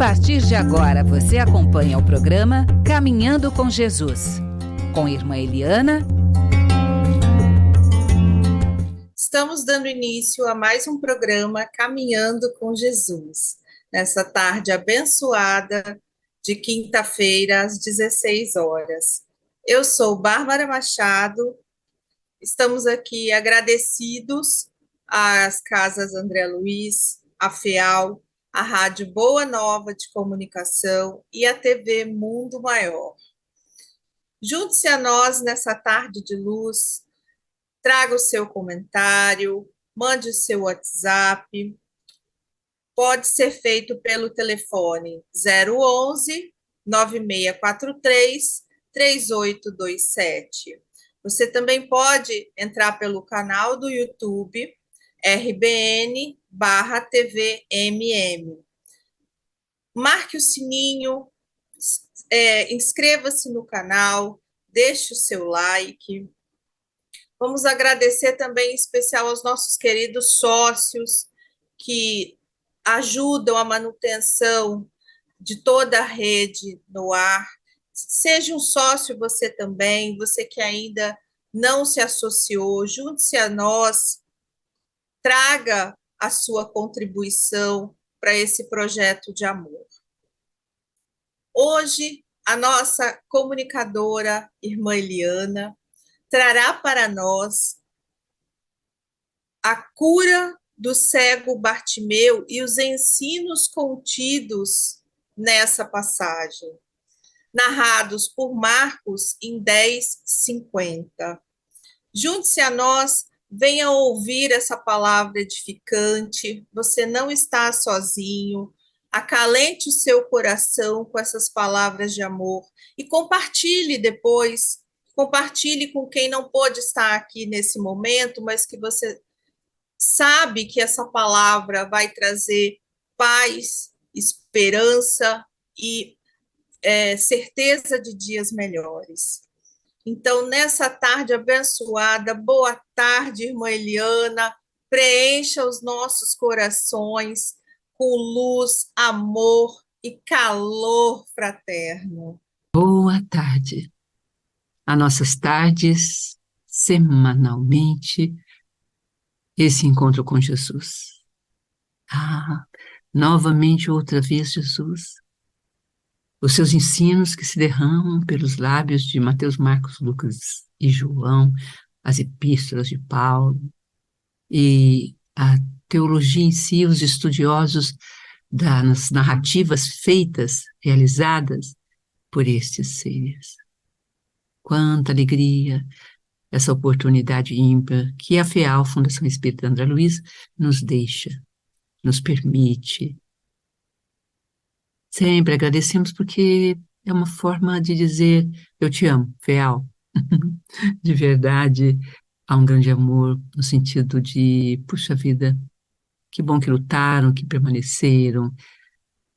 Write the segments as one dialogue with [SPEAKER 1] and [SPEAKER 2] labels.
[SPEAKER 1] partir de agora, você acompanha o programa Caminhando com Jesus, com Irmã Eliana.
[SPEAKER 2] Estamos dando início a mais um programa Caminhando com Jesus, nessa tarde abençoada de quinta-feira, às 16 horas. Eu sou Bárbara Machado, estamos aqui agradecidos às Casas André Luiz, à FEAL, à Rádio Boa Nova de Comunicação e à TV Mundo Maior. Junte-se a nós nessa tarde de luz, traga o seu comentário, mande o seu WhatsApp, pode ser feito pelo telefone 011 9643 3827. Você também pode entrar pelo canal do YouTube RBN/TVMM. Marque o sininho, inscreva-se no canal, deixe o seu like. Vamos agradecer também em especial aos nossos queridos sócios que ajudam a manutenção de toda a rede no ar. Seja um sócio você também, você que ainda não se associou, junte-se a nós, traga a sua contribuição para esse projeto de amor. Hoje, a nossa comunicadora, Irmã Eliana, trará para nós a cura do cego Bartimeu e os ensinos contidos nessa passagem, narrados por Marcos em 10:50. Junte-se a nós, venha ouvir essa palavra edificante, você não está sozinho, acalente o seu coração com essas palavras de amor e compartilhe depois, compartilhe com quem não pôde estar aqui nesse momento, mas que você sabe que essa palavra vai trazer paz, esperança e certeza de dias melhores. Então, nessa tarde abençoada, boa tarde, Irmã Eliana, preencha os nossos corações com luz, amor e calor fraterno.
[SPEAKER 3] Boa tarde. As nossas tardes, semanalmente, esse encontro com Jesus. Novamente, outra vez, Jesus. Os seus ensinos que se derramam pelos lábios de Mateus, Marcos, Lucas e João, as epístolas de Paulo, e a teologia em si, os estudiosos das narrativas feitas, realizadas por estes seres. Quanta alegria essa oportunidade ímpar que a FEAL, Fundação Espírita André Luiz, nos deixa, nos permite. Sempre agradecemos porque é uma forma de dizer eu te amo, FEAL. De verdade, há um grande amor no sentido de, puxa vida, que bom que lutaram, que permaneceram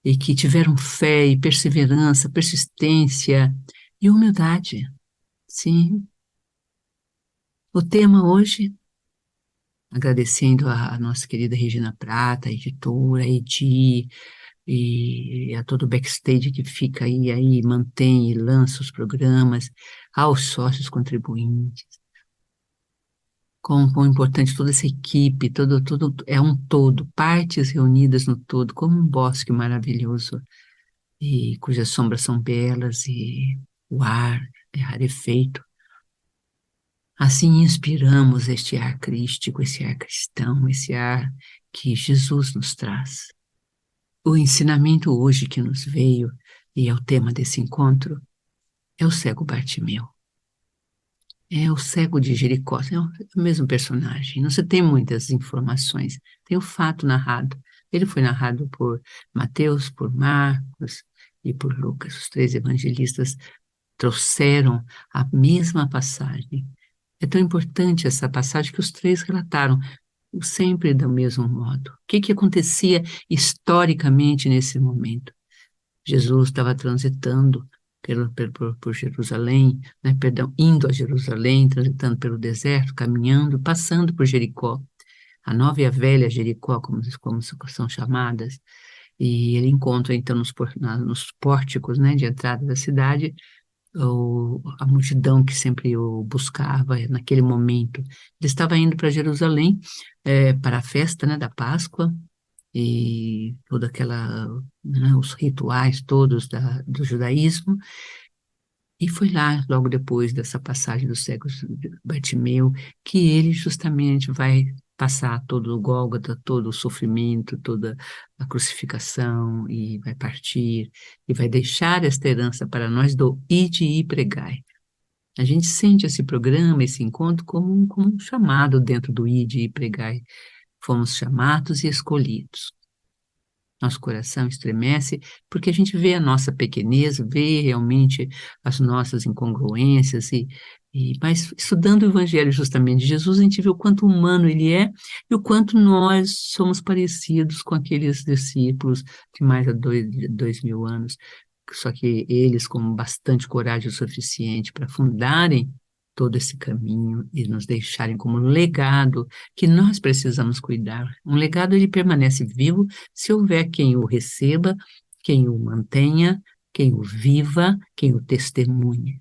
[SPEAKER 3] e que tiveram fé e perseverança, persistência e humildade. Sim. O tema hoje, agradecendo a nossa querida Regina Prata, a editora, a Edi, e a todo o backstage que fica aí mantém e lança os programas, aos sócios contribuintes, quão importante toda essa equipe, todo, é um todo, partes reunidas no todo, como um bosque maravilhoso, e cujas sombras são belas, e o ar é rarefeito. Assim inspiramos este ar crístico, esse ar cristão, esse ar que Jesus nos traz. O ensinamento hoje que nos veio, e é o tema desse encontro, é o cego Bartimeu. É o cego de Jericó, é o mesmo personagem. Não se tem muitas informações, tem o fato narrado. Ele foi narrado por Mateus, por Marcos e por Lucas. Os três evangelistas trouxeram a mesma passagem. É tão importante essa passagem que os três relataram sempre do mesmo modo. O que acontecia historicamente nesse momento? Jesus estava transitando por Jerusalém, indo a Jerusalém, transitando pelo deserto, caminhando, passando por Jericó. A nova e a velha Jericó, como são chamadas. E ele encontra, então, nos pórticos, né, de entrada da cidade, a multidão que sempre o buscava naquele momento. Ele estava indo para Jerusalém, para a festa, né, da Páscoa, e toda aquela, né, os rituais todos do judaísmo. E foi lá, logo depois dessa passagem do cego de Bartimeu, que ele justamente vai passar todo o Gólgota, todo o sofrimento, toda a crucificação, e vai partir, e vai deixar esta herança para nós do ide e pregai. A gente sente esse programa, esse encontro, como um chamado dentro do ide e pregai. Fomos chamados e escolhidos. Nosso coração estremece porque a gente vê a nossa pequenez, vê realmente as nossas incongruências, mas estudando o Evangelho justamente de Jesus, a gente vê o quanto humano ele é e o quanto nós somos parecidos com aqueles discípulos de mais de 2000 anos, só que eles com bastante coragem o suficiente para fundarem todo esse caminho e nos deixarem como legado que nós precisamos cuidar. Um legado ele permanece vivo se houver quem o receba, quem o mantenha, quem o viva, quem o testemunhe.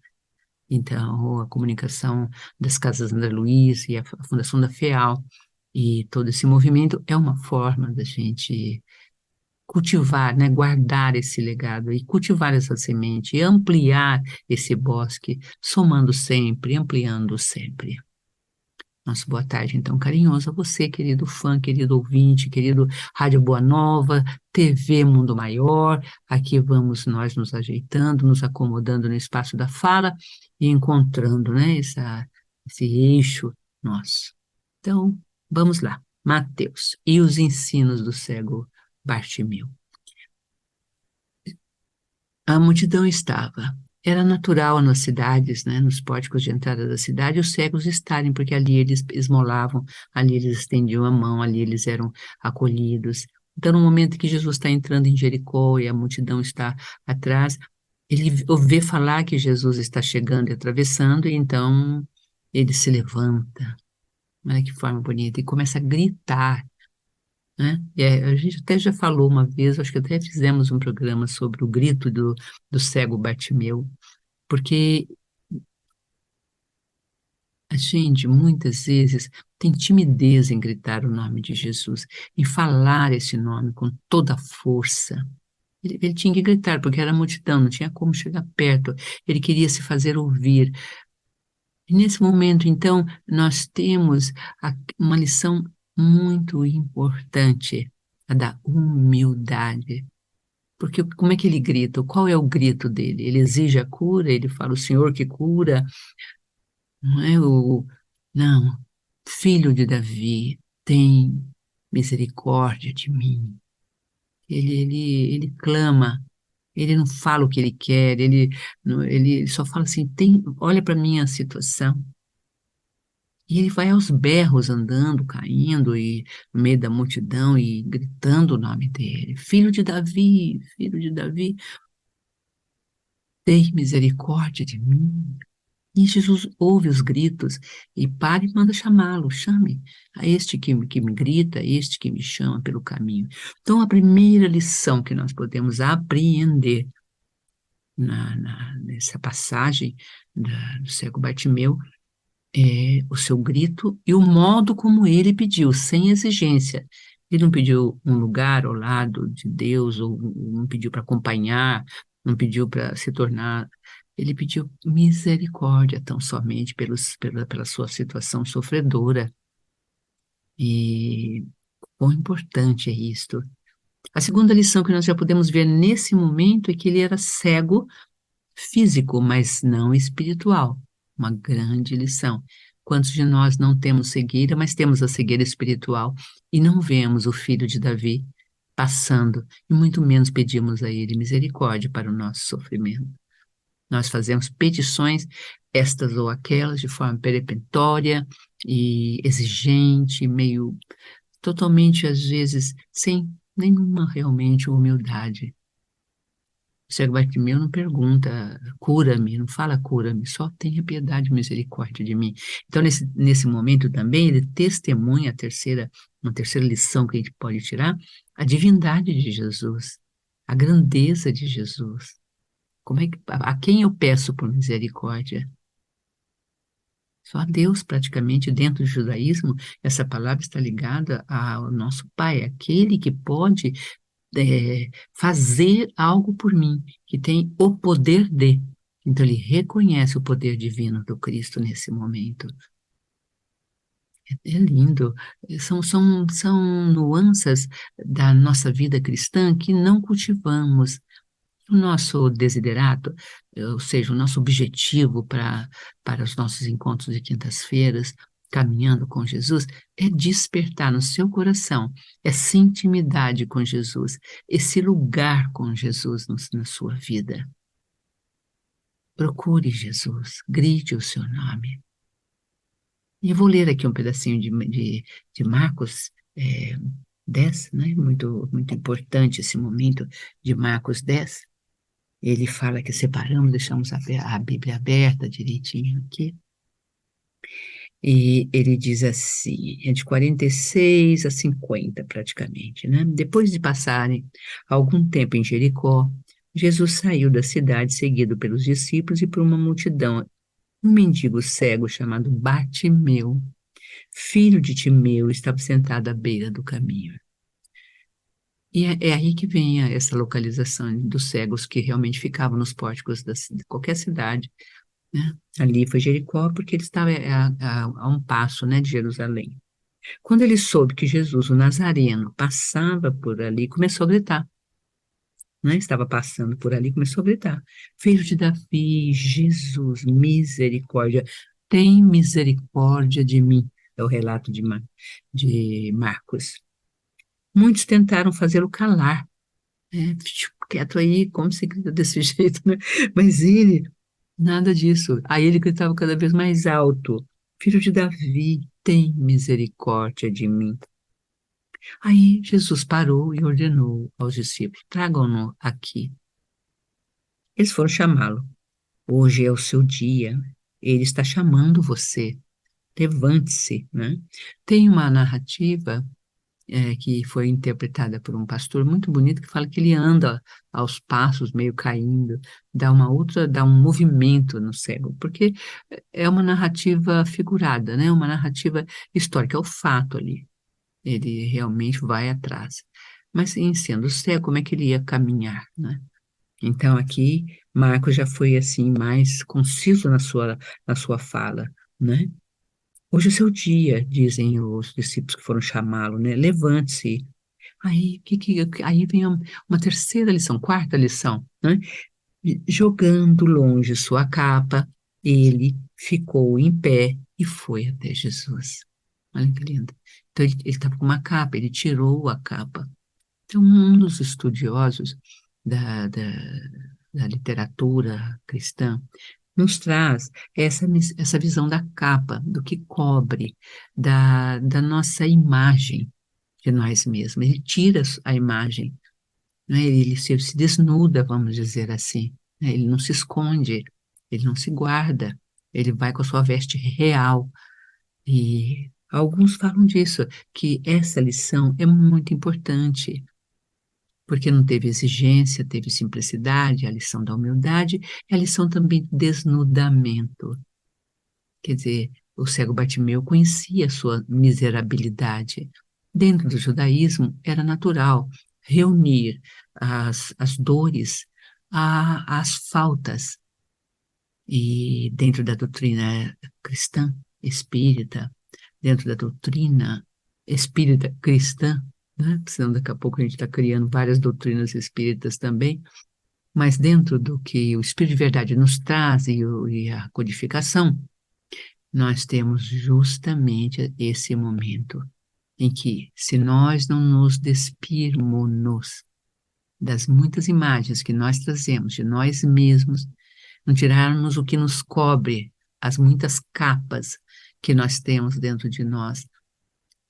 [SPEAKER 3] Então, a comunicação das Casas André Luiz e a Fundação da FEAL e todo esse movimento é uma forma da gente cultivar, né, guardar esse legado e cultivar essa semente e ampliar esse bosque, somando sempre, ampliando sempre. Nossa boa tarde, então, carinhoso a você, querido fã, querido ouvinte, querido Rádio Boa Nova, TV Mundo Maior. Aqui vamos nós nos ajeitando, nos acomodando no espaço da fala e encontrando, né, esse eixo nosso. Então, vamos lá. Mateus e os ensinos do cego Bartimeu. A multidão estava. Era natural nas cidades, né, nos pórticos de entrada da cidade, os cegos estarem, porque ali eles esmolavam, ali eles estendiam a mão, ali eles eram acolhidos. Então, no momento que Jesus está entrando em Jericó e a multidão está atrás, ele vê falar que Jesus está chegando e atravessando, e então ele se levanta. Olha que forma bonita, e começa a gritar, né? A gente até já falou uma vez, acho que até fizemos um programa sobre o grito do cego Bartimeu, porque a gente, muitas vezes, tem timidez em gritar o nome de Jesus, em falar esse nome com toda a força. Ele tinha que gritar, porque era multidão, não tinha como chegar perto, ele queria se fazer ouvir. E nesse momento, então, nós temos uma lição muito importante, a da humildade. Porque como é que ele grita? Qual é o grito dele? Ele exige a cura, ele fala, o Senhor que cura, não é Não, filho de Davi, tem misericórdia de mim. Ele clama, ele não fala o que ele quer, ele só fala assim, olha para a minha situação. E ele vai aos berros, andando, caindo, e no meio da multidão, e gritando o nome dele. Filho de Davi, tem misericórdia de mim. E Jesus ouve os gritos e para e manda chamá-lo, chame a este que me grita, a este que me chama pelo caminho. Então, a primeira lição que nós podemos apreender nessa passagem do cego Bartimeu é o seu grito e o modo como ele pediu, sem exigência. Ele não pediu um lugar ao lado de Deus, ou não pediu para acompanhar, não pediu para se tornar. Ele pediu misericórdia, tão somente pela sua situação sofredora. E quão importante é isto. A segunda lição que nós já podemos ver nesse momento é que ele era cego físico, mas não espiritual. Uma grande lição. Quantos de nós não temos cegueira, mas temos a cegueira espiritual e não vemos o filho de Davi passando, e muito menos pedimos a ele misericórdia para o nosso sofrimento. Nós fazemos petições, estas ou aquelas, de forma perepentória e exigente, meio totalmente, às vezes, sem nenhuma realmente humildade. O cego Bartimeu não pergunta, cura-me, não fala cura-me, só tenha piedade e misericórdia de mim. Então, nesse momento também, ele testemunha uma terceira lição que a gente pode tirar, a divindade de Jesus, a grandeza de Jesus. A quem eu peço por misericórdia? Só a Deus, praticamente, dentro do judaísmo, essa palavra está ligada ao nosso Pai, aquele que pode fazer algo por mim, que tem o poder de. Então, ele reconhece o poder divino do Cristo nesse momento. É lindo. São nuances da nossa vida cristã que não cultivamos. O nosso desiderato, ou seja, o nosso objetivo para os nossos encontros de quintas-feiras, caminhando com Jesus, é despertar no seu coração essa intimidade com Jesus, esse lugar com Jesus na sua vida. Procure Jesus, grite o seu nome. E eu vou ler aqui um pedacinho de Marcos 10, né? Muito, muito importante esse momento de Marcos 10. Ele fala que separamos, deixamos a Bíblia aberta direitinho aqui. E ele diz assim, é de 46 a 50 praticamente, né? Depois de passarem algum tempo em Jericó, Jesus saiu da cidade seguido pelos discípulos e por uma multidão. Um mendigo cego chamado Bartimeu, filho de Timeu, estava sentado à beira do caminho. E é aí que vem essa localização dos cegos que realmente ficavam nos pórticos de qualquer cidade, né? Ali foi Jericó, porque ele estava a um passo, né, de Jerusalém. Quando ele soube que Jesus, o Nazareno, passava por ali, começou a gritar, né? Estava passando por ali, começou a gritar: Filho de Davi, Jesus, misericórdia, tem misericórdia de mim. É o relato de Marcos. Muitos tentaram fazê-lo calar, quieto aí, como se grita desse jeito, né? Mas ele, nada disso. Aí ele gritava cada vez mais alto: Filho de Davi, tem misericórdia de mim. Aí Jesus parou e ordenou aos discípulos: tragam-no aqui. Eles foram chamá-lo. Hoje é o seu dia. Ele está chamando você. Levante-se, né? Tem uma narrativa que foi interpretada por um pastor muito bonito, que fala que ele anda aos passos, meio caindo, dá um movimento no cego, porque é uma narrativa figurada, né? Uma narrativa histórica, é o fato ali. Ele realmente vai atrás. Mas em sendo cego, como é que ele ia caminhar, né? Então aqui, Marcos já foi assim, mais conciso na sua fala, né? Hoje é o seu dia, dizem os discípulos que foram chamá-lo, né? Levante-se. Aí vem uma terceira lição, quarta lição, né? Jogando longe sua capa, ele ficou em pé e foi até Jesus. Olha que lindo. Então ele estava com uma capa, ele tirou a capa. Então um dos estudiosos da literatura cristã nos traz essa visão da capa, do que cobre, da nossa imagem de nós mesmos. Ele tira a imagem, né? Ele se desnuda, vamos dizer assim, né? Ele não se esconde, ele não se guarda, ele vai com a sua veste real. E alguns falam disso, que essa lição é muito importante, porque não teve exigência, teve simplicidade, a lição da humildade, e a lição também do desnudamento. Quer dizer, o cego Bartimeu conhecia a sua miserabilidade. Dentro do judaísmo, era natural reunir as dores às faltas. E dentro da doutrina cristã, espírita, dentro da doutrina espírita cristã, né? Senão daqui a pouco a gente está criando várias doutrinas espíritas também, mas dentro do que o Espírito de Verdade nos traz e a codificação, nós temos justamente esse momento em que, se nós não nos despirmos das muitas imagens que nós trazemos de nós mesmos, não tirarmos o que nos cobre, as muitas capas que nós temos dentro de nós,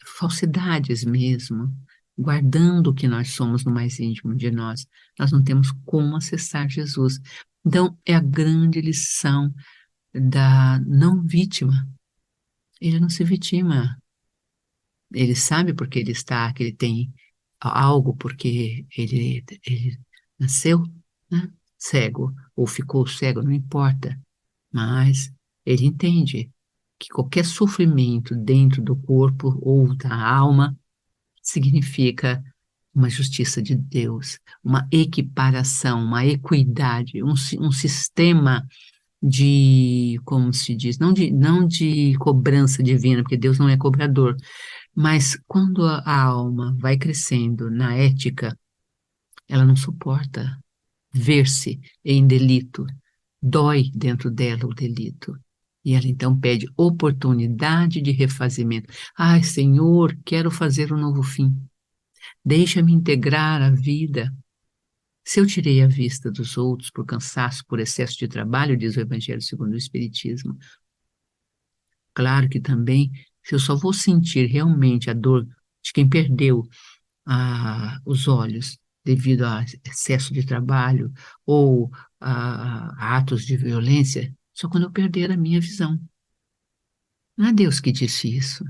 [SPEAKER 3] falsidades mesmo, guardando o que nós somos no mais íntimo de nós, nós não temos como acessar Jesus. Então, é a grande lição da não vítima. Ele não se vitima. Ele sabe porque ele está, que ele tem algo, porque ele nasceu, né, cego, ou ficou cego, não importa. Mas ele entende que qualquer sofrimento dentro do corpo ou da alma significa uma justiça de Deus, uma equiparação, uma equidade, um sistema de, como se diz, não de cobrança divina, porque Deus não é cobrador, mas quando a alma vai crescendo na ética, ela não suporta ver-se em delito, dói dentro dela o delito. E ela então pede oportunidade de refazimento. Ai, Senhor, quero fazer um novo fim. Deixa-me integrar a vida. Se eu tirei a vista dos outros por cansaço, por excesso de trabalho, diz o Evangelho segundo o Espiritismo, claro que também, se eu só vou sentir realmente a dor de quem perdeu os olhos devido a excesso de trabalho ou a atos de violência, só quando eu perder a minha visão. Não é Deus que disse isso.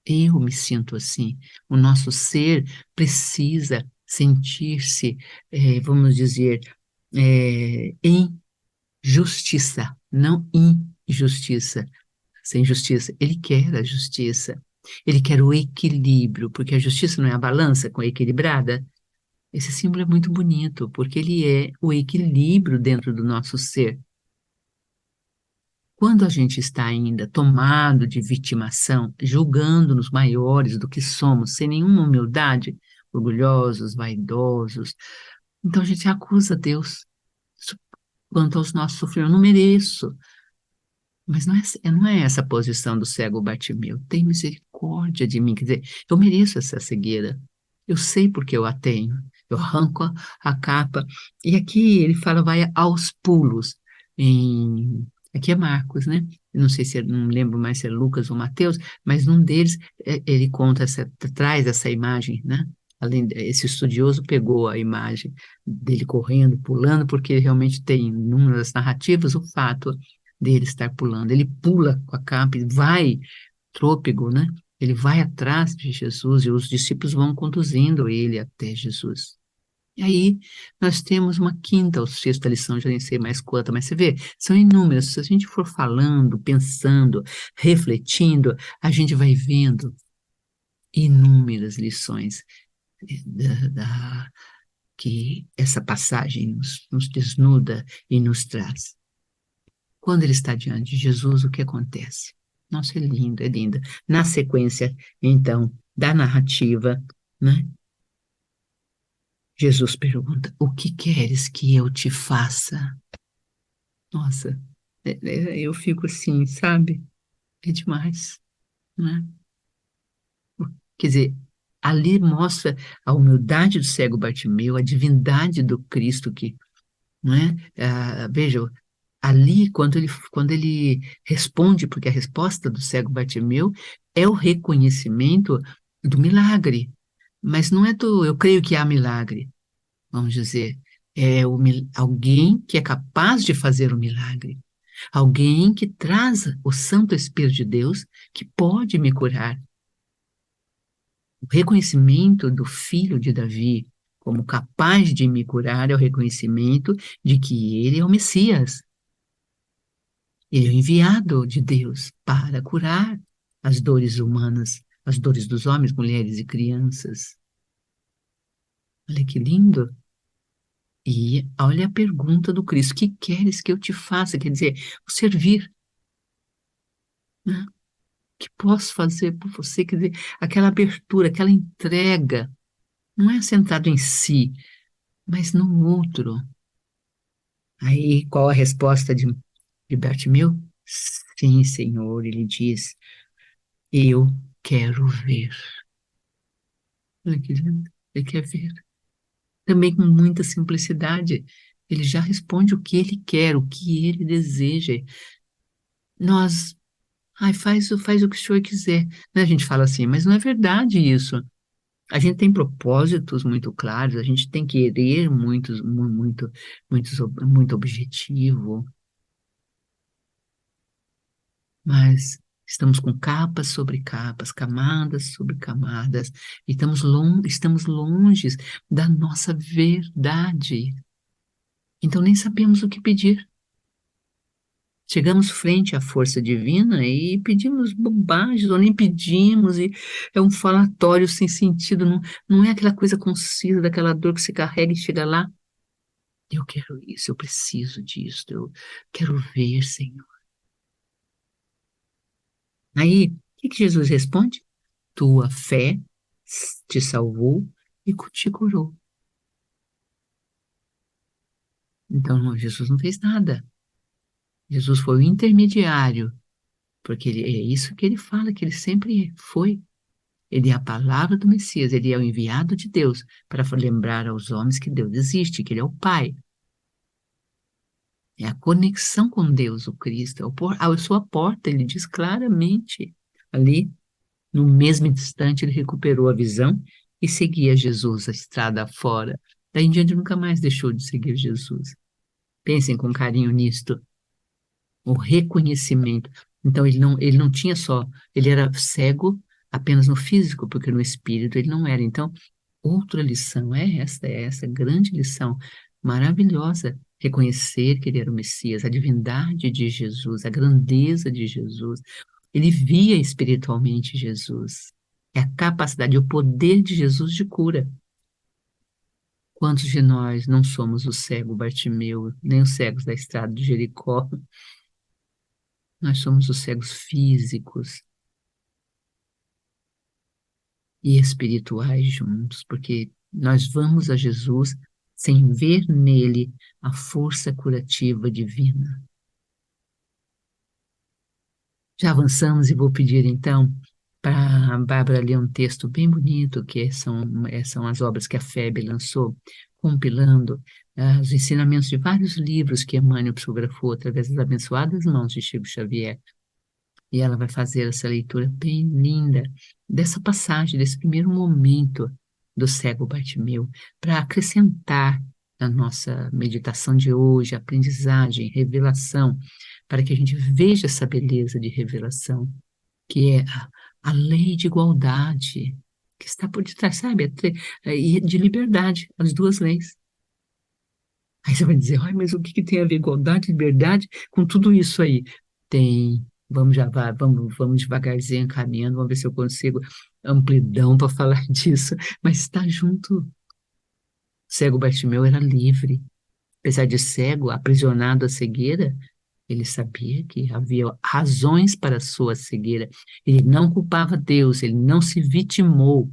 [SPEAKER 3] Eu me sinto assim. O nosso ser precisa sentir-se, vamos dizer, em justiça, não injustiça. Sem justiça. Ele quer a justiça. Ele quer o equilíbrio, porque a justiça não é a balança com a equilibrada. Esse símbolo é muito bonito, porque ele é o equilíbrio dentro do nosso ser. Quando a gente está ainda tomado de vitimação, julgando-nos maiores do que somos, sem nenhuma humildade, orgulhosos, vaidosos, então a gente acusa Deus quanto aos nossos sofrimentos. Eu não mereço. Mas não é essa a posição do cego Bartimeu. Tem misericórdia de mim. Quer dizer, eu mereço essa cegueira. Eu sei porque eu a tenho. Eu arranco a capa. E aqui ele fala, vai aos pulos. Aqui é Marcos, né? Eu não sei se, não lembro mais se é Lucas ou Mateus, mas num deles ele conta, traz essa imagem, né? Esse estudioso pegou a imagem dele correndo, pulando, porque ele realmente tem, numa das narrativas, o fato dele estar pulando. Ele pula com a capa e vai, trôpego, né? Ele vai atrás de Jesus e os discípulos vão conduzindo ele até Jesus. E aí nós temos uma quinta ou sexta lição, já nem sei mais quanta, mas você vê, são inúmeras. Se a gente for falando, pensando, refletindo, a gente vai vendo inúmeras lições que essa passagem nos desnuda e nos traz. Quando ele está diante de Jesus, o que acontece? Nossa, é lindo, é linda. Na sequência, então, da narrativa, né? Jesus pergunta, o que queres que eu te faça? Nossa, eu fico assim, sabe? É demais, né? Quer dizer, ali mostra a humildade do cego Bartimeu, a divindade do Cristo que, não é? Veja, ali, quando ele responde, porque a resposta do cego Bartimeu é o reconhecimento do milagre, mas não é eu creio que há milagre, vamos dizer, é alguém que é capaz de fazer o milagre, alguém que traz o Santo Espírito de Deus que pode me curar. O reconhecimento do filho de Davi como capaz de me curar é o reconhecimento de que ele é o Messias. Ele é o enviado de Deus para curar as dores humanas, as dores dos homens, mulheres e crianças. Olha que lindo. E olha a pergunta do Cristo: que queres que eu te faça? Quer dizer, o servir. Né? Que posso fazer por você? Quer dizer, aquela abertura, aquela entrega, não é centrado em si, mas no outro. Aí, qual a resposta de Bartimeu? Sim, Senhor, ele diz, eu quero ver. Olha que lindo, ele quer ver. Também com muita simplicidade, ele já responde o que ele quer, o que ele deseja. Nós, faz o que o senhor quiser. Né? A gente fala assim, mas não é verdade isso. A gente tem propósitos muito claros, a gente tem querer muito objetivo, mas estamos com capas sobre capas, camadas sobre camadas, e estamos longe da nossa verdade. Então nem sabemos o que pedir. Chegamos frente à força divina e pedimos bobagens, ou nem pedimos, e é um falatório sem sentido, não é aquela coisa concisa daquela dor que se carrega e chega lá. Eu quero isso, eu preciso disso, eu quero ver, Senhor. Aí, o que Jesus responde? Tua fé te salvou e te curou. Então, Jesus não fez nada. Jesus foi o intermediário, porque é isso que ele fala, que ele sempre foi. Ele é a palavra do Messias, ele é o enviado de Deus para lembrar aos homens que Deus existe, que ele é o Pai. É a conexão com Deus, o Cristo. Eu sou a porta, ele diz claramente. Ali, no mesmo instante, ele recuperou a visão e seguia Jesus a estrada fora. Daí em diante, nunca mais deixou de seguir Jesus. Pensem com carinho nisto. O reconhecimento. Então, ele não tinha só, ele era cego apenas no físico, porque no espírito ele não era. Então, outra lição é essa grande lição maravilhosa, reconhecer que ele era o Messias, a divindade de Jesus, a grandeza de Jesus. Ele via espiritualmente Jesus. É a capacidade, o poder de Jesus de cura. Quantos de nós não somos o cego Bartimeu, nem os cegos da estrada de Jericó? Nós somos os cegos físicos e espirituais juntos, porque nós vamos a Jesus sem ver nele a força curativa divina. Já avançamos e vou pedir então para a Bárbara ler um texto bem bonito, que são as obras que a FEB lançou, compilando os ensinamentos de vários livros que Emmanuel psicografou através das abençoadas mãos de Chico Xavier. E ela vai fazer essa leitura bem linda dessa passagem, desse primeiro momento do cego Bartimeu, para acrescentar na nossa meditação de hoje, aprendizagem, revelação, para que a gente veja essa beleza de revelação, que é a lei de igualdade, que está por detrás, sabe? E de liberdade, as duas leis. Aí você vai dizer, ai, mas o que que tem a ver igualdade, liberdade com tudo isso aí? Tem, vamos devagarzinho caminhando, vamos ver se eu consigo amplidão para falar disso, mas está junto. O cego Bartimeu era livre, apesar de cego, aprisionado à cegueira, ele sabia que havia razões para a sua cegueira. Ele não culpava Deus, ele não se vitimou,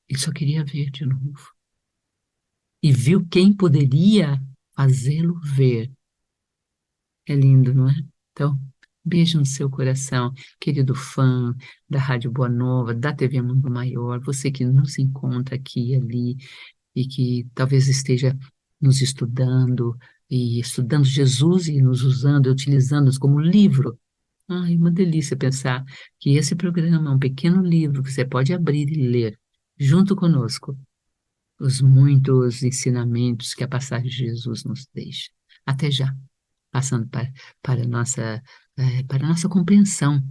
[SPEAKER 3] ele só queria ver de novo. E viu quem poderia fazê-lo ver. É lindo, não é? Então, beijo no seu coração, querido fã da Rádio Boa Nova, da TV Mundo Maior, você que nos encontra aqui e ali e que talvez esteja nos estudando e estudando Jesus e nos usando, utilizando-nos como livro. Ai, uma delícia pensar que esse programa é um pequeno livro que você pode abrir e ler junto conosco os muitos ensinamentos que a passagem de Jesus nos deixa. Até já, passando para a para a nossa compreensão,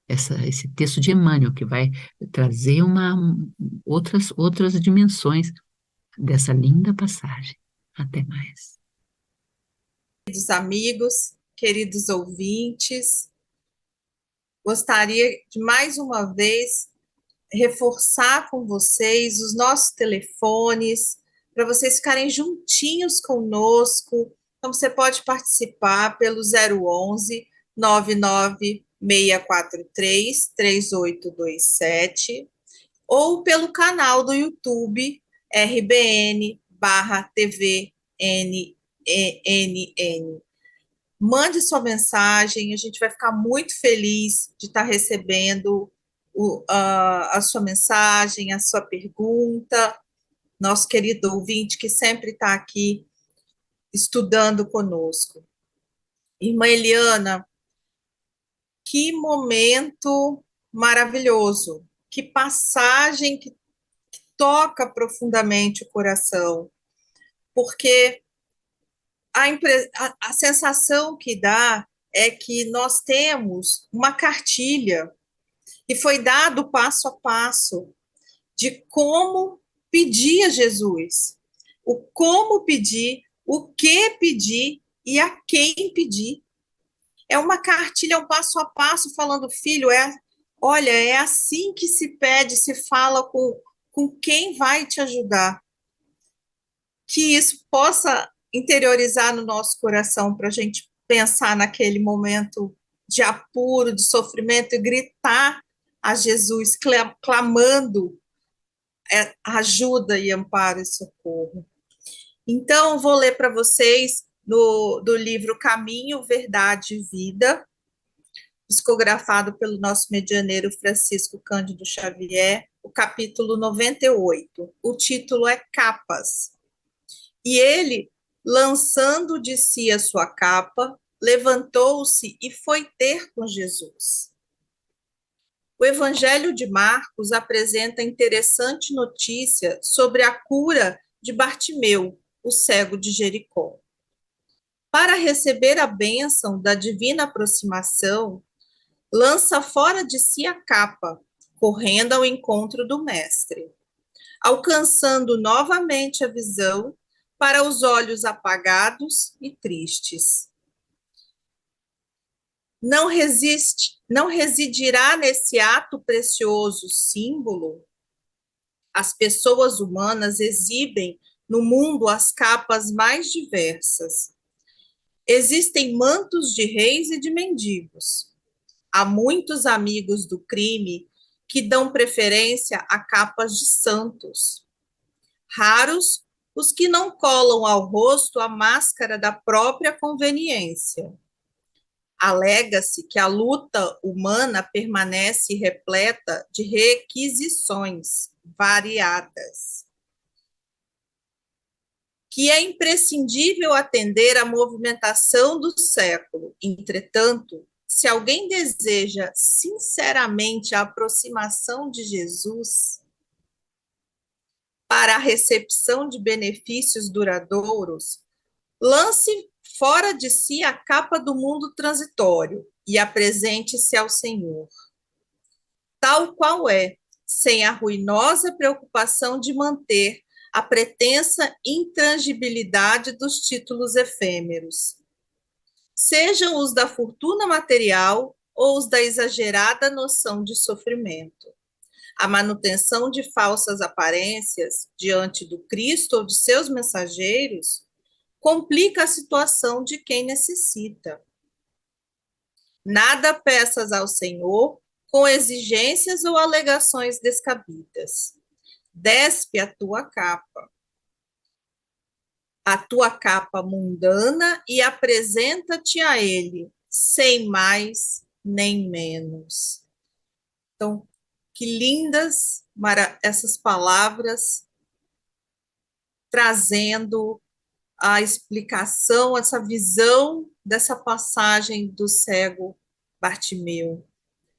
[SPEAKER 3] esse texto de Emmanuel, que vai trazer outras dimensões dessa linda passagem. Até mais.
[SPEAKER 2] Queridos amigos, queridos ouvintes, gostaria de mais uma vez reforçar com vocês os nossos telefones, para vocês ficarem juntinhos conosco. Então, você pode participar pelo 011 99643 3827 ou pelo canal do YouTube RBN/TVNNN. Mande sua mensagem, a gente vai ficar muito feliz de estar recebendo a sua mensagem, a sua pergunta. Nosso querido ouvinte que sempre está aqui estudando conosco. Irmã Eliana, que momento maravilhoso, que passagem que toca profundamente o coração, porque a sensação que dá é que nós temos uma cartilha e foi dado passo a passo de como pedir a Jesus, o como pedir, o que pedir e a quem pedir. É uma cartilha, um passo a passo falando, filho, olha, é assim que se pede, se fala com quem vai te ajudar. Que isso possa interiorizar no nosso coração para a gente pensar naquele momento de apuro, de sofrimento e gritar a Jesus, clamando ajuda e amparo e socorro. Então, vou ler para vocês do livro Caminho, Verdade e Vida, psicografado pelo nosso medianeiro Francisco Cândido Xavier, o capítulo 98. O título é Capas. E ele, lançando de si a sua capa, levantou-se e foi ter com Jesus. O Evangelho de Marcos apresenta interessante notícia sobre a cura de Bartimeu, o cego de Jericó. Para receber a bênção da divina aproximação, lança fora de si a capa, correndo ao encontro do Mestre, alcançando novamente a visão para os olhos apagados e tristes. Não residirá nesse ato precioso símbolo? As pessoas humanas exibem no mundo as capas mais diversas. Existem mantos de reis e de mendigos. Há muitos amigos do crime que dão preferência a capas de santos. Raros os que não colam ao rosto a máscara da própria conveniência. Alega-se que a luta humana permanece repleta de requisições variadas, que é imprescindível atender à movimentação do século. Entretanto, se alguém deseja sinceramente a aproximação de Jesus para a recepção de benefícios duradouros, lance fora de si a capa do mundo transitório e apresente-se ao Senhor, tal qual é, sem a ruinosa preocupação de manter a pretensa intrangibilidade dos títulos efêmeros, sejam os da fortuna material ou os da exagerada noção de sofrimento. A manutenção de falsas aparências diante do Cristo ou de seus mensageiros complica a situação de quem necessita. Nada peças ao Senhor com exigências ou alegações descabidas. Despe a tua capa mundana e apresenta-te a Ele, sem mais nem menos. Então, que lindas essas palavras, trazendo a explicação, essa visão dessa passagem do cego Bartimeu.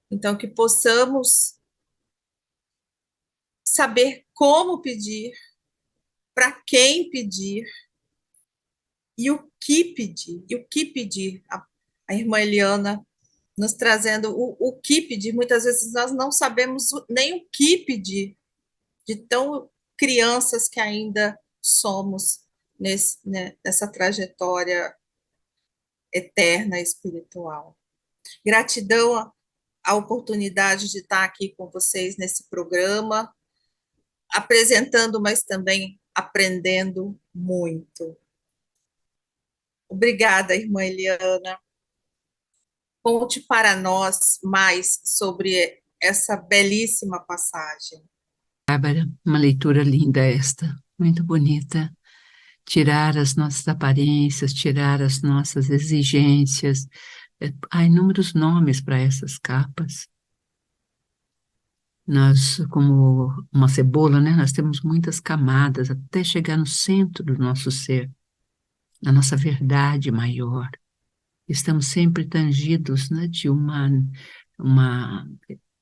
[SPEAKER 2] Então, que possamos saber como pedir, para quem pedir e o que pedir. E o que pedir. A irmã Eliana nos trazendo o que pedir. Muitas vezes nós não sabemos nem o que pedir, de tão crianças que ainda somos nessa trajetória eterna espiritual. Gratidão à oportunidade de estar aqui com vocês nesse programa, apresentando, mas também aprendendo muito. Obrigada, irmã Eliana. Conte para nós mais sobre essa belíssima passagem.
[SPEAKER 3] Bárbara, uma leitura linda esta, muito bonita. Tirar as nossas aparências, tirar as nossas exigências. Há inúmeros nomes para essas capas. Nós, como uma cebola, né, nós temos muitas camadas até chegar no centro do nosso ser, na nossa verdade maior. Estamos sempre tangidos, né, de uma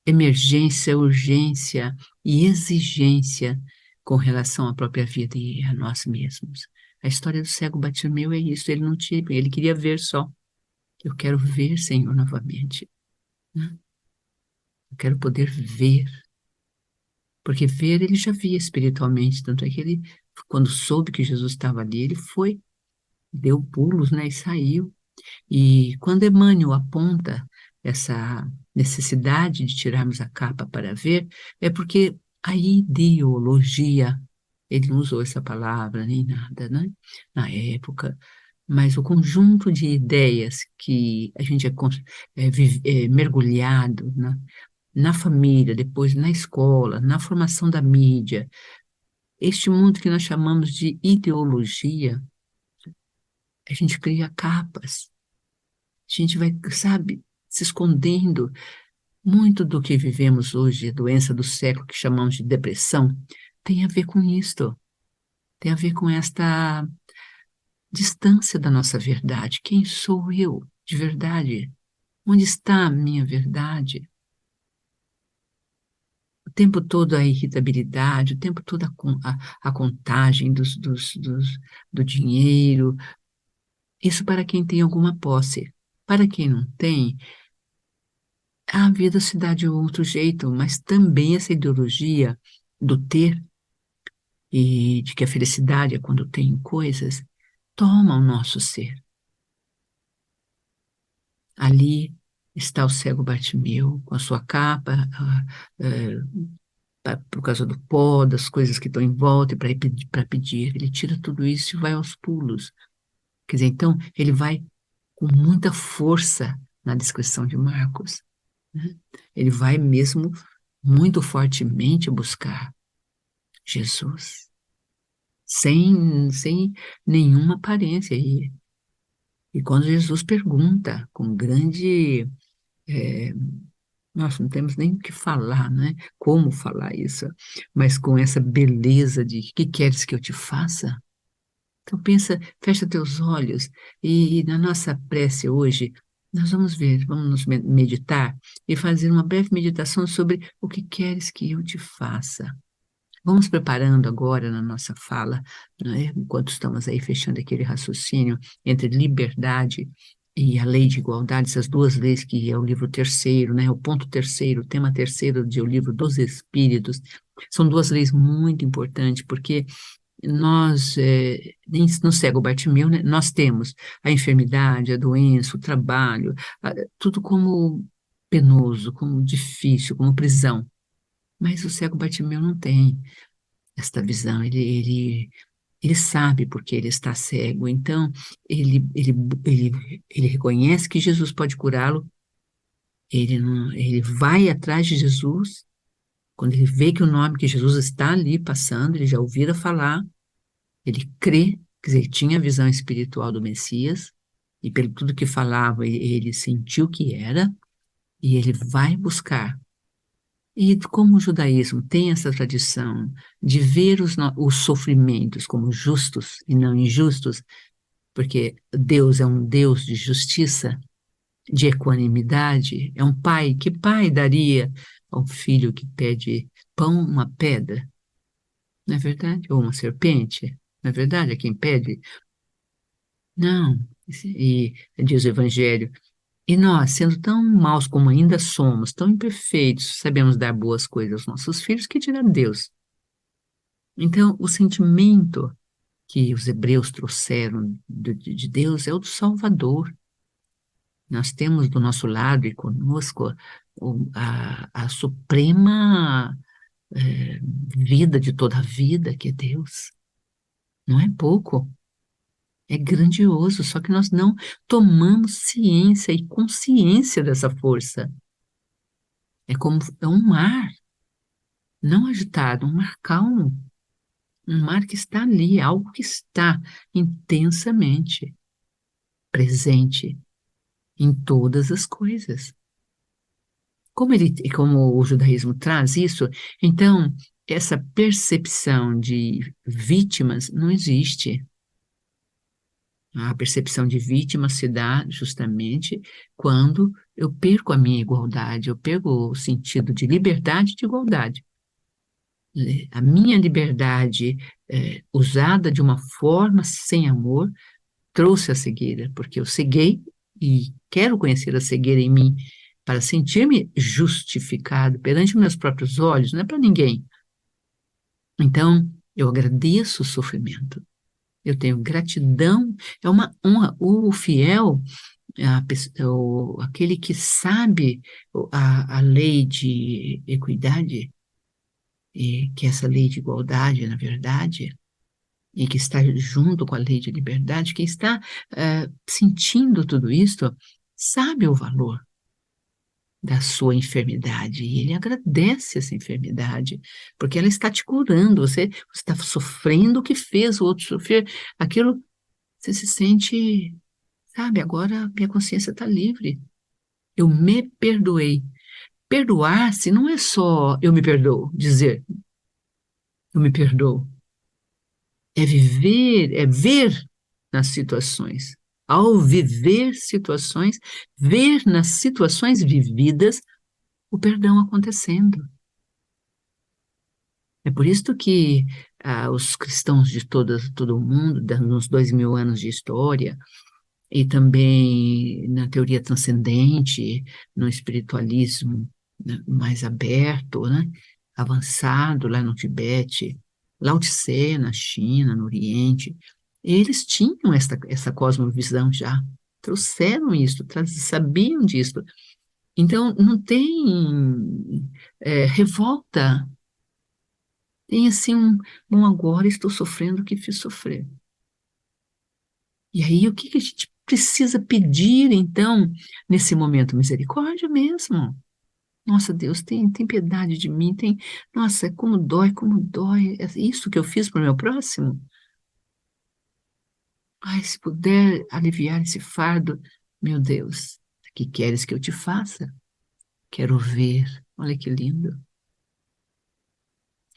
[SPEAKER 3] emergência, urgência e exigência com relação à própria vida e a nós mesmos. A história do cego Bartimeu é isso, ele não tinha, ele queria ver só. Eu quero ver, Senhor, novamente, né? Eu quero poder ver, porque ver ele já via espiritualmente, tanto é que ele, quando soube que Jesus estava ali, ele foi, deu pulos, né, e saiu. E quando Emmanuel aponta essa necessidade de tirarmos a capa para ver, é porque a ideologia, ele não usou essa palavra nem nada, né, na época, mas o conjunto de ideias que a gente é mergulhado, né, na família, depois na escola, na formação da mídia, este mundo que nós chamamos de ideologia, a gente cria capas. A gente vai, sabe, se escondendo. Muito do que vivemos hoje, a doença do século que chamamos de depressão, tem a ver com isto. Tem a ver com esta distância da nossa verdade. Quem sou eu de verdade? Onde está a minha verdade? O tempo todo a irritabilidade, o tempo todo a contagem do dinheiro. Isso para quem tem alguma posse. Para quem não tem, a vida se dá de outro jeito, mas também essa ideologia do ter e de que a felicidade é quando tem coisas, toma o nosso ser. Ali está o cego Bartimeu, com a sua capa, por causa do pó, das coisas que estão em volta, para pedir. Ele tira tudo isso e vai aos pulos. Quer dizer, então, ele vai com muita força na descrição de Marcos, né? Ele vai mesmo muito fortemente buscar Jesus, sem nenhuma aparência. E quando Jesus pergunta com grande. Nós não temos nem o que falar, né? Como falar isso, mas com essa beleza de que queres que eu te faça? Então pensa, fecha teus olhos e na nossa prece hoje nós vamos ver, vamos nos meditar e fazer uma breve meditação sobre o que queres que eu te faça. Vamos preparando agora na nossa fala, né, enquanto estamos aí fechando aquele raciocínio entre liberdade e a lei de igualdade, essas duas leis que é o livro terceiro, né, o ponto terceiro, o tema terceiro de O Livro dos Espíritos, são duas leis muito importantes, porque nós, no cego Bartimeu, né, nós temos a enfermidade, a doença, o trabalho, tudo como penoso, como difícil, como prisão. Mas o cego Bartimeu não tem esta visão, ele sabe porque ele está cego, então ele reconhece que Jesus pode curá-lo, ele vai atrás de Jesus, quando ele vê que o nome que Jesus está ali passando, ele já ouvira falar, ele crê, quer dizer, ele tinha a visão espiritual do Messias, e pelo tudo que falava, ele sentiu que era, e ele vai buscar. E como o judaísmo tem essa tradição de ver os sofrimentos como justos e não injustos, porque Deus é um Deus de justiça, de equanimidade, é um pai. Que pai daria a um filho que pede pão uma pedra? Não é verdade? Ou uma serpente? Não é verdade? A quem pede? Não. E diz o Evangelho, e nós, sendo tão maus como ainda somos, tão imperfeitos, sabemos dar boas coisas aos nossos filhos, que dirá Deus? Então, o sentimento que os hebreus trouxeram de Deus é o do Salvador. Nós temos do nosso lado e conosco a suprema vida de toda a vida, que é Deus. Não é pouco. É grandioso, só que nós não tomamos ciência e consciência dessa força. É um mar, não agitado, um mar calmo, um mar que está ali, algo que está intensamente presente em todas as coisas. Como o judaísmo traz isso, então essa percepção de vítimas não existe. A percepção de vítima se dá justamente quando eu perco a minha igualdade, eu perco o sentido de liberdade e de igualdade. A minha liberdade usada de uma forma sem amor trouxe a cegueira, porque eu ceguei e quero conhecer a cegueira em mim para sentir-me justificado perante meus próprios olhos, não é para ninguém. Então, eu agradeço o sofrimento. Eu tenho gratidão, é uma honra. O fiel, aquele que sabe a lei de equidade, que é essa lei de igualdade, na verdade, e que está junto com a lei de liberdade, quem está sentindo tudo isso, sabe o valor da sua enfermidade, e ele agradece essa enfermidade, porque ela está te curando, você está sofrendo o que fez o outro sofrer, aquilo, você se sente, sabe, agora minha consciência está livre, eu me perdoei. Perdoar-se não é só eu me perdoo, dizer eu me perdoo, é viver, é ver nas situações. Ao viver situações, ver nas situações vividas o perdão acontecendo. É por isso que os cristãos de todo o mundo, nos 2000 anos de história, e também na teoria transcendente, no espiritualismo, né, mais aberto, né, avançado lá no Tibete, Lao Tse na China, no Oriente, eles tinham essa cosmovisão já, trouxeram isso, sabiam disso. Então, não tem revolta, tem assim bom, agora estou sofrendo o que fiz sofrer. E aí, o que que a gente precisa pedir, então, nesse momento? Misericórdia mesmo. Nossa, Deus, tem piedade de mim, nossa, como dói, é isso que eu fiz para o meu próximo? Ai, se puder aliviar esse fardo, meu Deus, o que queres que eu te faça? Quero ver, olha que lindo.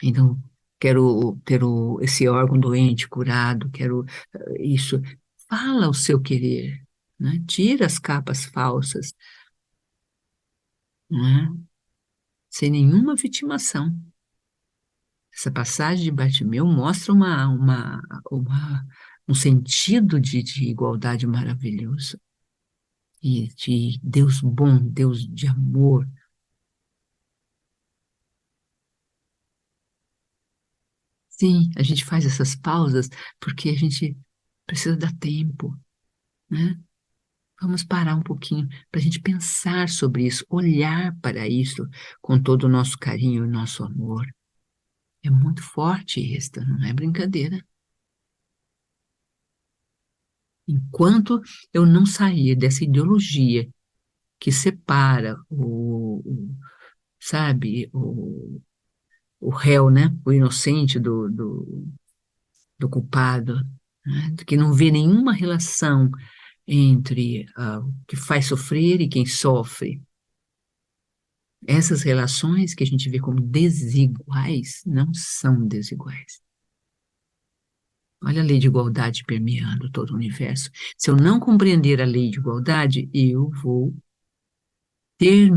[SPEAKER 3] Então, quero ter esse órgão doente curado, quero isso. Fala o seu querer, né? Tira as capas falsas, né? Sem nenhuma vitimação. Essa passagem de Bartimeu mostra um sentido de igualdade maravilhoso e de Deus bom, Deus de amor. Sim, a gente faz essas pausas porque a gente precisa dar tempo, né? Vamos parar um pouquinho para a gente pensar sobre isso, olhar para isso com todo o nosso carinho e nosso amor. É muito forte isso, não é brincadeira. Enquanto eu não sair dessa ideologia que separa sabe, o réu, né, o inocente do culpado, né, que não vê nenhuma relação entre o que faz sofrer e quem sofre. Essas relações que a gente vê como desiguais não são desiguais. Olha a lei de igualdade permeando todo o universo. Se eu não compreender a lei de igualdade, eu vou ter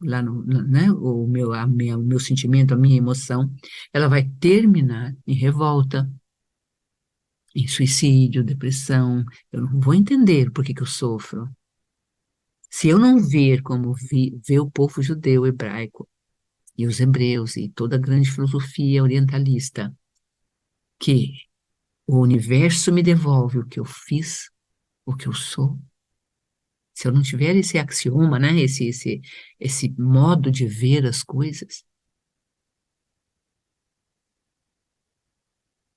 [SPEAKER 3] lá né, o meu sentimento, a minha emoção, ela vai terminar em revolta, em suicídio, depressão. Eu não vou entender por que que eu sofro. Se eu não ver como vê o povo judeu, hebraico, e os hebreus, e toda a grande filosofia orientalista, que o universo me devolve o que eu fiz, o que eu sou. Se eu não tiver esse axioma, né, esse modo de ver as coisas,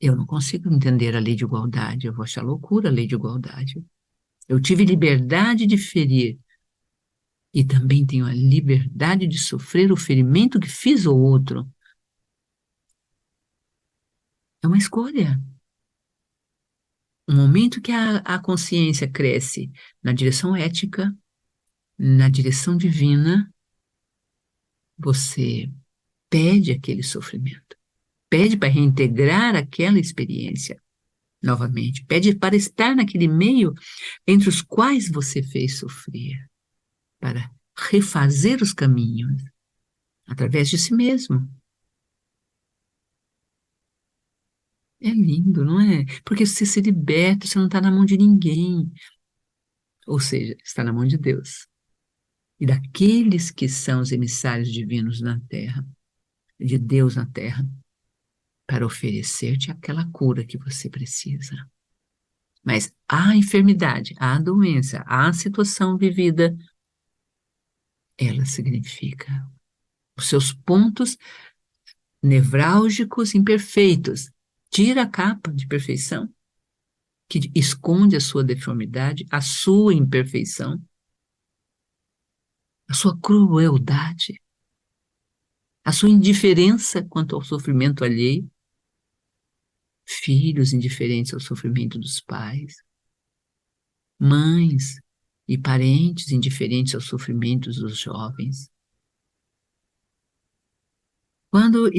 [SPEAKER 3] eu não consigo entender a lei de igualdade, eu vou achar loucura a lei de igualdade. Eu tive liberdade de ferir e também tenho a liberdade de sofrer o ferimento que fiz ao outro. É uma escolha. Um momento que a consciência cresce na direção ética, na direção divina, você pede aquele sofrimento, pede para reintegrar aquela experiência novamente, pede para estar naquele meio entre os quais você fez sofrer, para refazer os caminhos através de si mesmo. É lindo, não é? Porque você se liberta, você não está na mão de ninguém. Ou seja, está na mão de Deus. E daqueles que são os emissários divinos na terra, de Deus na terra, para oferecer-te aquela cura que você precisa. Mas a enfermidade, a doença, a situação vivida, ela significa os seus pontos nevrálgicos imperfeitos. Tira a capa de perfeição que esconde a sua deformidade, a sua imperfeição, a sua crueldade, a sua indiferença quanto ao sofrimento alheio, filhos indiferentes ao sofrimento dos pais, mães e parentes indiferentes aos sofrimentos dos jovens. Quando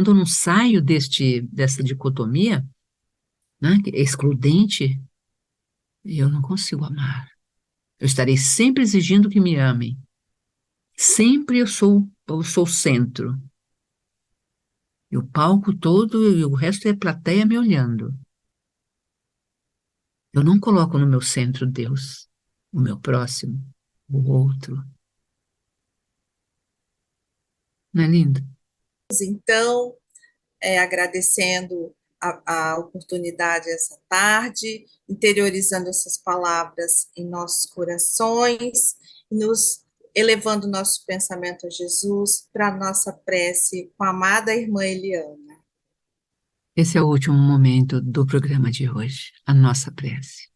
[SPEAKER 3] eu não saio dessa dicotomia, né, que é excludente, eu não consigo amar. Eu estarei sempre exigindo que me amem. Sempre eu sou o centro. E o palco todo e o resto é plateia me olhando. Eu não coloco no meu centro Deus, o meu próximo, o outro. Não é lindo?
[SPEAKER 2] Então, agradecendo a oportunidade essa tarde, interiorizando essas palavras em nossos corações, nos elevando nosso pensamento a Jesus para a nossa prece com a amada irmã Eliana.
[SPEAKER 3] Esse é o último momento do programa de hoje, a nossa prece.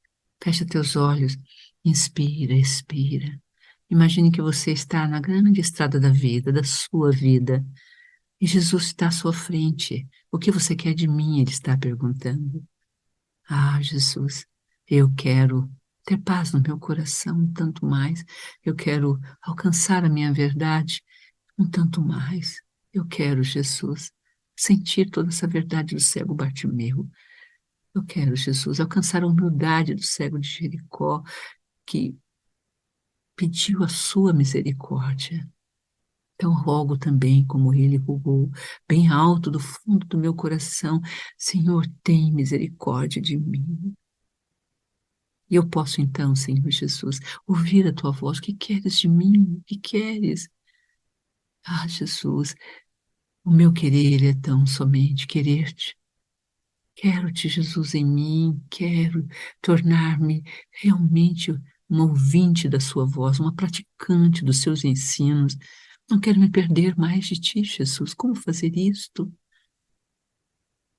[SPEAKER 3] Fecha teus olhos, inspira, expira. Imagine que você está na grande estrada da vida, da sua vida, e Jesus está à sua frente. O que você quer de mim? Ele está perguntando. Ah, Jesus, eu quero ter paz no meu coração um tanto mais. Eu quero alcançar a minha verdade um tanto mais. Eu quero, Jesus, sentir toda essa verdade do cego Bartimeu. Eu quero, Jesus, alcançar a humildade do cego de Jericó, que pediu a sua misericórdia. Então rogo também, como ele rogou, bem alto do fundo do meu coração, Senhor, tem misericórdia de mim. E eu posso então, Senhor Jesus, ouvir a tua voz. O que queres de mim? O que queres? Ah, Jesus, o meu querer é tão somente querer-te. Quero-te, Jesus, em mim. Quero tornar-me realmente uma ouvinte da sua voz, uma praticante dos seus ensinos. Não quero me perder mais de ti, Jesus. Como fazer isto?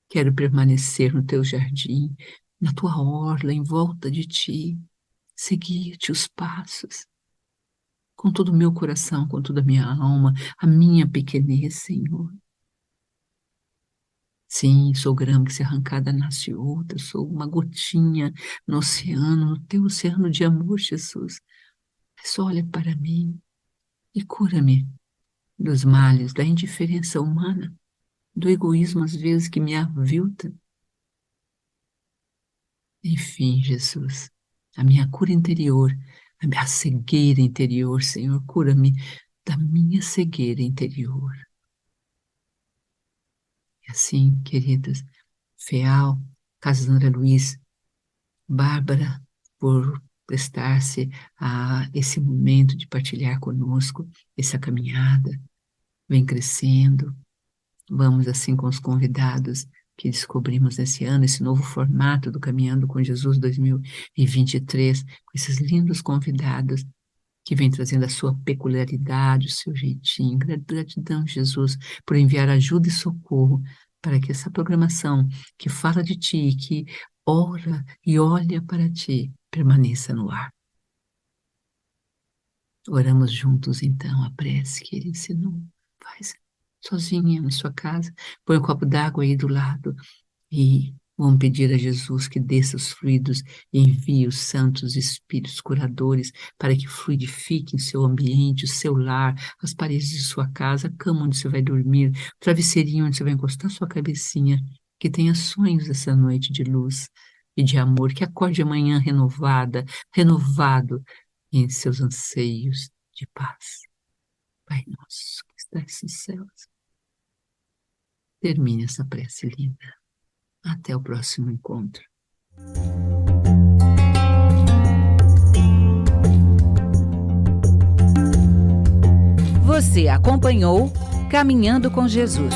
[SPEAKER 3] Quero permanecer no teu jardim, na tua orla, em volta de ti, seguir-te os passos, com todo o meu coração, com toda a minha alma, a minha pequenez, Senhor. Sim, sou grama que se arrancada nasce outra, sou uma gotinha no oceano, no teu oceano de amor, Jesus. Mas olha para mim e cura-me dos males, da indiferença humana, do egoísmo às vezes que me avilta. Enfim, Jesus, a minha cura interior, a minha cegueira interior, Senhor, cura-me da minha cegueira interior. E assim, queridas, Feal, Casas André Luiz, Bárbara, por prestar-se a esse momento de partilhar conosco essa caminhada, vem crescendo. Vamos assim com os convidados que descobrimos esse ano, esse novo formato do Caminhando com Jesus 2023, com esses lindos convidados que vem trazendo a sua peculiaridade, o seu jeitinho. Gratidão, Jesus, por enviar ajuda e socorro para que essa programação que fala de ti, que ora e olha para ti, permaneça no ar. Oramos juntos, então, a prece que ele ensinou. Faz sozinha na sua casa, põe um copo d'água aí do lado e vamos pedir a Jesus que desça os fluidos e envie os santos espíritos curadores para que fluidifiquem seu ambiente, o seu lar, as paredes de sua casa, a cama onde você vai dormir, o travesseirinho onde você vai encostar sua cabecinha, que tenha sonhos essa noite de luz e de amor, que acorde amanhã renovada, renovado em seus anseios de paz. Pai nosso que estás nos céus, termine essa prece linda. Até o próximo encontro.
[SPEAKER 1] Você acompanhou Caminhando com Jesus.